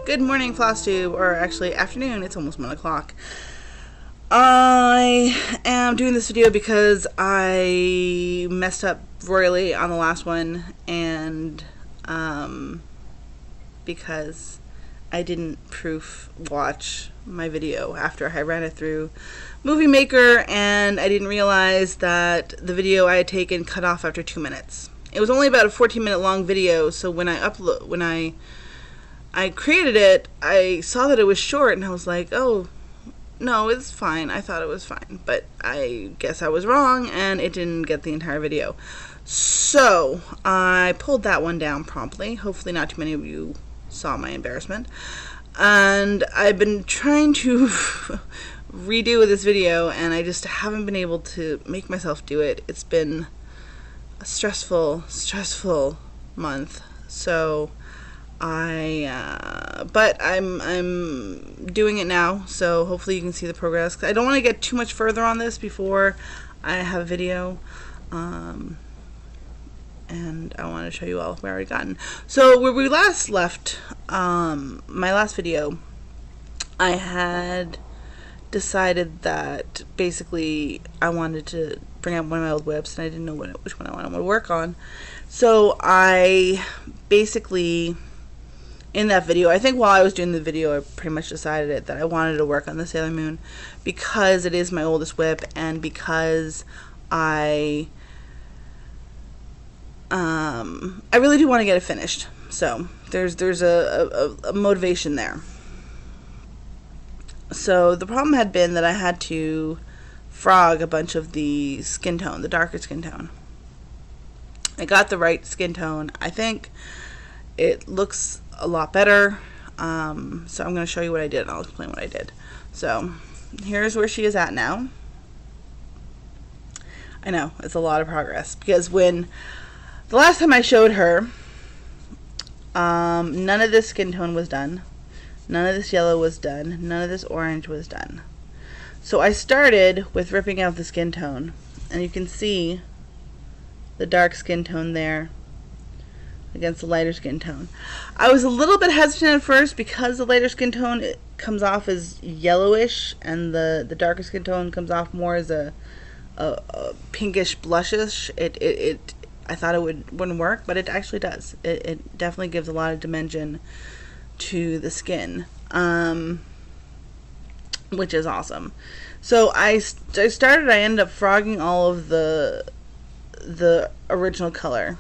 Good morning, FlossTube, or actually afternoon, it's almost 1 o'clock. I am doing this video because I messed up royally on the last one, and because I didn't proof watch my video after I ran it through Movie Maker, and I didn't realize that the video I had taken cut off after 2 minutes. It was only about a 14-minute long video, so when I created it, I saw that it was short, and I was like, oh, no, it's fine. I thought it was fine, but I guess I was wrong, and it didn't get the entire video. So I pulled that one down promptly. Hopefully not too many of you saw my embarrassment. And I've been trying to redo this video, and I just haven't been able to make myself do it. It's been a stressful month. So but I'm doing it now, so hopefully you can see the progress. I don't want to get too much further on this before I have a video, and I want to show you all where I've gotten. So where we last left, my last video, I had decided that basically I wanted to bring out one of my old whips, and I didn't know which one I wanted to work on. So I basically, in that video, I think while I was doing the video, I pretty much decided it that I wanted to work on the Sailor Moon because it is my oldest whip, and because I really do want to get it finished. So there's a motivation there. So the problem had been that I had to frog a bunch of the skin tone, the darker skin tone. I got the right skin tone. I think it looks a lot better. So I'm going to show you what I did, and I'll explain what I did. So here's where she is at now. I know, it's a lot of progress, because when the last time I showed her, none of this skin tone was done. None of this yellow was done. None of this orange was done. So I started with ripping out the skin tone, and you can see the dark skin tone there against the lighter skin tone. I was a little bit hesitant at first because the lighter skin tone, it comes off as yellowish, and the darker skin tone comes off more as a pinkish blushish. I thought it wouldn't work, but it actually does. It definitely gives a lot of dimension to the skin, which is awesome. So I ended up frogging all of the original color,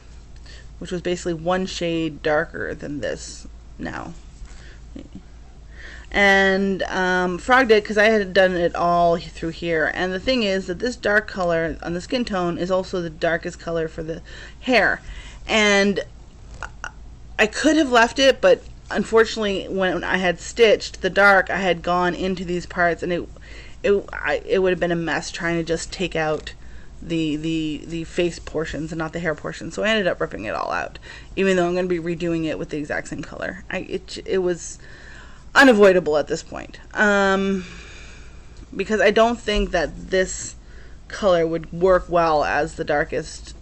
which was basically one shade darker than this now, and frogged it because I had done it all through here. And the thing is that this dark color on the skin tone is also the darkest color for the hair, and I could have left it, but unfortunately when I had stitched the dark, I had gone into these parts, and it would have been a mess trying to just take out the face portions and not the hair portions. So I ended up ripping it all out, even though I'm going to be redoing it with the exact same color. It was unavoidable at this point, because I don't think that this color would work well as the darkest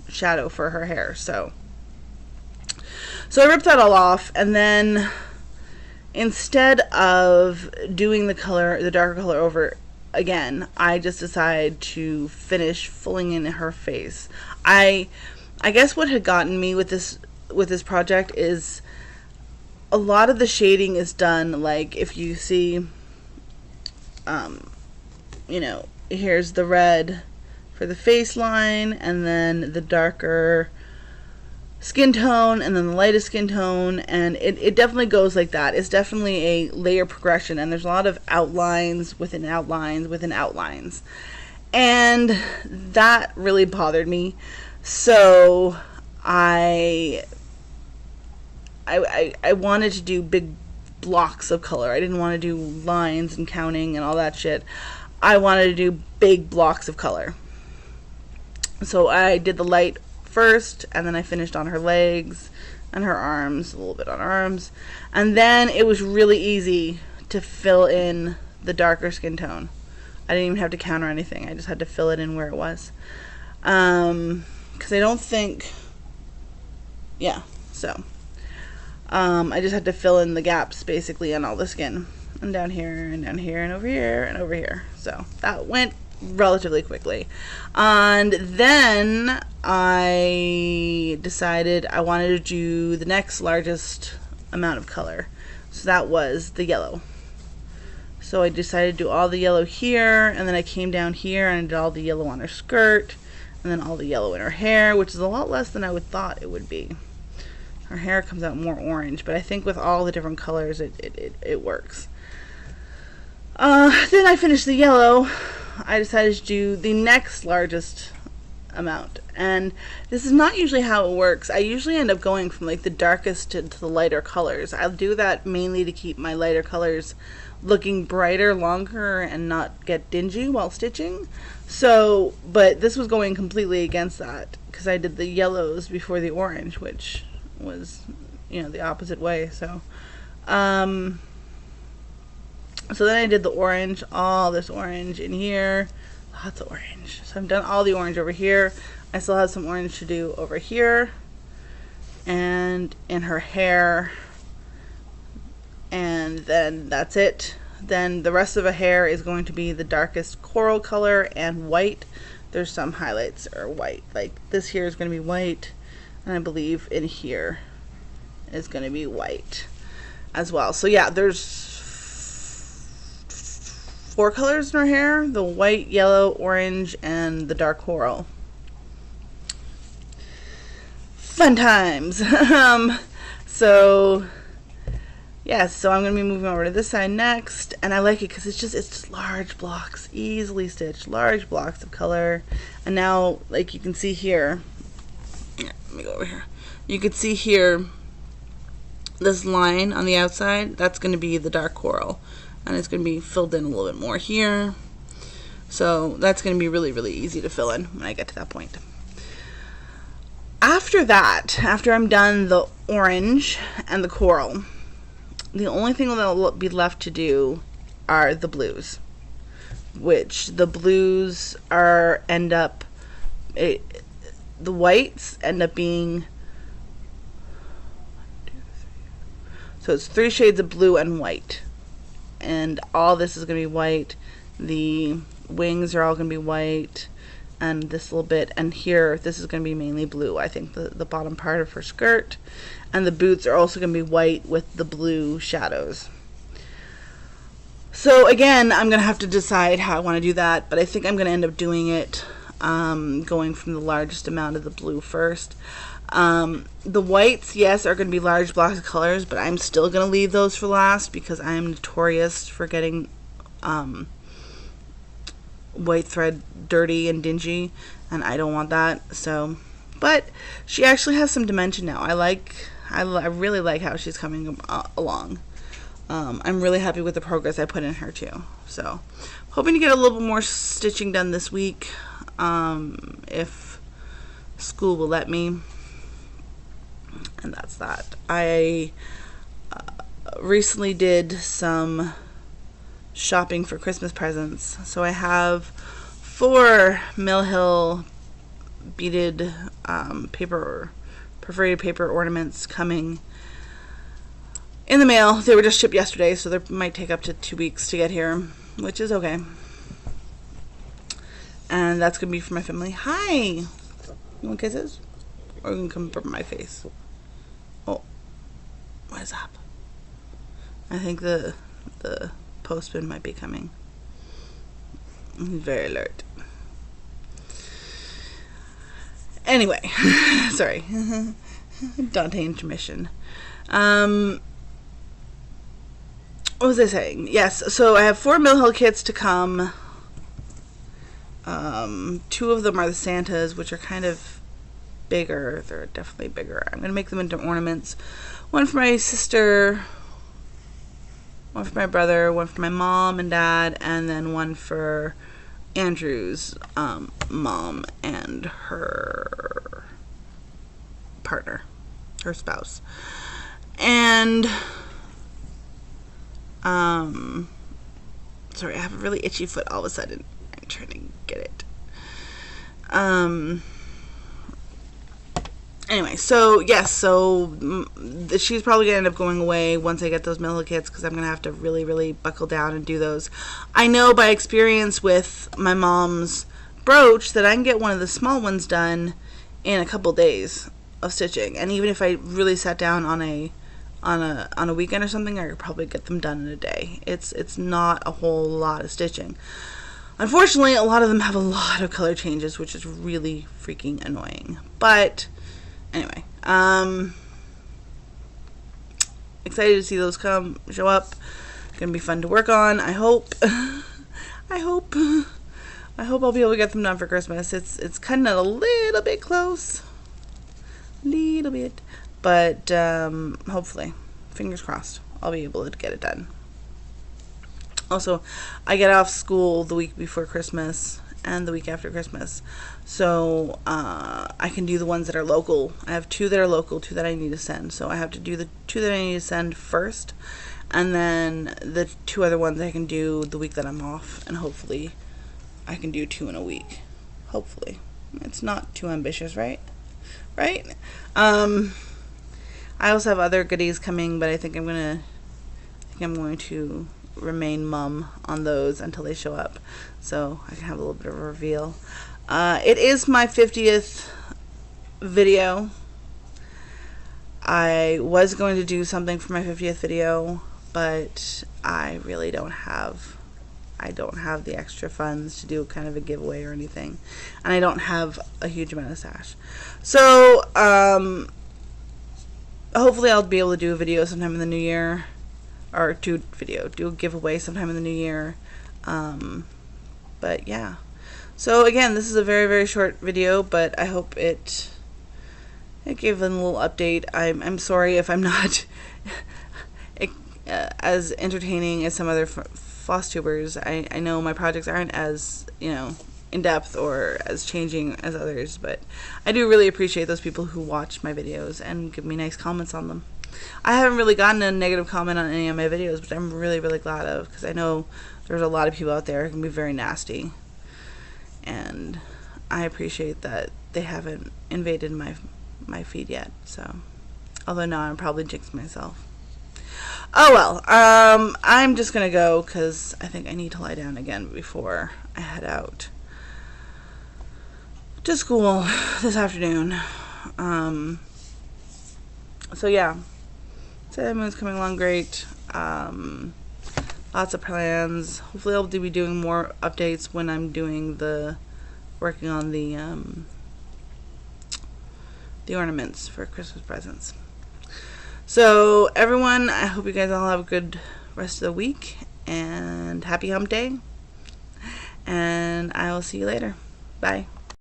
shadow for her hair. So I ripped that all off, and then instead of doing the darker color over again, I just decided to finish filling in her face. I guess what had gotten me with this project is a lot of the shading is done, like if you see, you know, here's the red for the face line, and then the darker skin tone, and then the lightest skin tone, and it definitely goes like that. It's definitely a layer progression, and there's a lot of outlines within outlines within outlines, and that really bothered me. So I wanted to do big blocks of color. I didn't want to do lines and counting and all that shit. I wanted to do big blocks of color. So I did the light first, and then I finished on her legs and her arms, a little bit on her arms, and then it was really easy to fill in the darker skin tone. I didn't even have to count or anything. I just had to fill it in where it was, because I don't think, yeah, so I just had to fill in the gaps basically on all the skin, and down here and down here and over here and over here. So that went relatively quickly. And then I decided I wanted to do the next largest amount of color, so that was the yellow. So I decided to do all the yellow here, and then I came down here and did all the yellow on her skirt, and then all the yellow in her hair, which is a lot less than I would thought it would be. Her hair comes out more orange, but I think with all the different colors it works. Then I finished the yellow. I decided to do the next largest amount, and this is not usually how it works. I usually end up going from like the darkest to the lighter colors. I'll do that mainly to keep my lighter colors looking brighter longer and not get dingy while stitching. So, but this was going completely against that because I did the yellows before the orange, which was, you know, the opposite way. So so then I did the orange, all this orange in here, lots of orange. So I've done all the orange over here. I still have some orange to do over here and in her hair, and then that's it. Then the rest of her hair is going to be the darkest coral color and white. There's some highlights are white, like this here is going to be white, and I believe in here is going to be white as well. So yeah, there's 4 colors in her hair: the white, yellow, orange, and the dark coral. Fun times. So yes, so I'm going to be moving over to this side next, and I like it because it's just large blocks, easily stitched, large blocks of color. And now, like you can see here, let me go over here. You can see here, this line on the outside, that's going to be the dark coral, and it's going to be filled in a little bit more here. So that's going to be really, really easy to fill in when I get to that point. After that, after I'm done the orange and the coral, the only thing that will be left to do are the blues, which the blues are the whites end up being, so it's 3 shades of blue and white, and all this is going to be white. The wings are all going to be white, and this little bit, and here this is going to be mainly blue. I think the bottom part of her skirt, and the boots are also going to be white with the blue shadows. So again, I'm going to have to decide how I want to do that, but I think I'm going to end up doing it going from the largest amount of the blue first. The whites, yes, are going to be large blocks of colors, but I'm still going to leave those for last because I am notorious for getting white thread dirty and dingy, and I don't want that. So, but she actually has some dimension now. I really like how she's coming along. I'm really happy with the progress I put in her too. So, hoping to get a little bit more stitching done this week, if school will let me. And that's that. I recently did some shopping for Christmas presents. So I have 4 Mill Hill beaded perforated paper ornaments coming in the mail. They were just shipped yesterday, so they might take up to 2 weeks to get here, which is okay. And that's gonna be for my family. Hi! You want kisses? Or you can come from my face. Oh, what is up? I think the postman might be coming. He's very alert. Anyway, sorry. Dante intermission. What was I saying? Yes, so I have 4 Mill Hill kits to come. 2 of them are the Santas, which are kind of bigger. They're definitely bigger. I'm going to make them into ornaments. One for my sister, one for my brother, one for my mom and dad, and then one for Andrew's mom and her partner, her spouse. And sorry, I have a really itchy foot all of a sudden. I'm trying to get it. Anyway, so yes, so she's probably gonna end up going away once I get those Mila kits, because I'm gonna have to really, really buckle down and do those. I know by experience with my mom's brooch that I can get one of the small ones done in a couple days of stitching, and even if I really sat down on a weekend or something, I could probably get them done in a day. It's not a whole lot of stitching. Unfortunately, a lot of them have a lot of color changes, which is really freaking annoying. But anyway, excited to see those show up. Gonna be fun to work on. I hope. I hope I'll be able to get them done for Christmas. It's cutting it a little bit close, but hopefully, fingers crossed, I'll be able to get it done. Also, I get off school the week before Christmas and the week after Christmas, so I can do the ones that are local. I have 2 that are local, 2 that I need to send, so I have to do the 2 that I need to send first, and then the 2 other ones I can do the week that I'm off, and hopefully I can do 2 in a week. Hopefully. It's not too ambitious, right? I also have other goodies coming, but I think I'm going to remain mum on those until they show up, so I can have a little bit of a reveal. It is my 50th video. I was going to do something for my 50th video, but I really don't have the extra funds to do kind of a giveaway or anything, and I don't have a huge amount of stash. So hopefully I'll be able to do a video sometime in the new year, or do a giveaway sometime in the new year. But yeah, so again, this is a very, very short video, but I hope it gave them a little update. I'm sorry if I'm not as entertaining as some other FlossTubers. I know my projects aren't as, in depth or as changing as others, but I do really appreciate those people who watch my videos and give me nice comments on them. I haven't really gotten a negative comment on any of my videos, which I'm really, really glad of, because I know there's a lot of people out there who can be very nasty, and I appreciate that they haven't invaded my feed yet. So, although now I'm probably jinxed myself. Oh well, I'm just gonna go because I think I need to lie down again before I head out to school this afternoon. So yeah, Moon's coming along great. Lots of plans. Hopefully I'll be doing more updates when I'm doing working on the ornaments for Christmas presents. So everyone, I hope you guys all have a good rest of the week, and happy hump day, and I will see you later. Bye.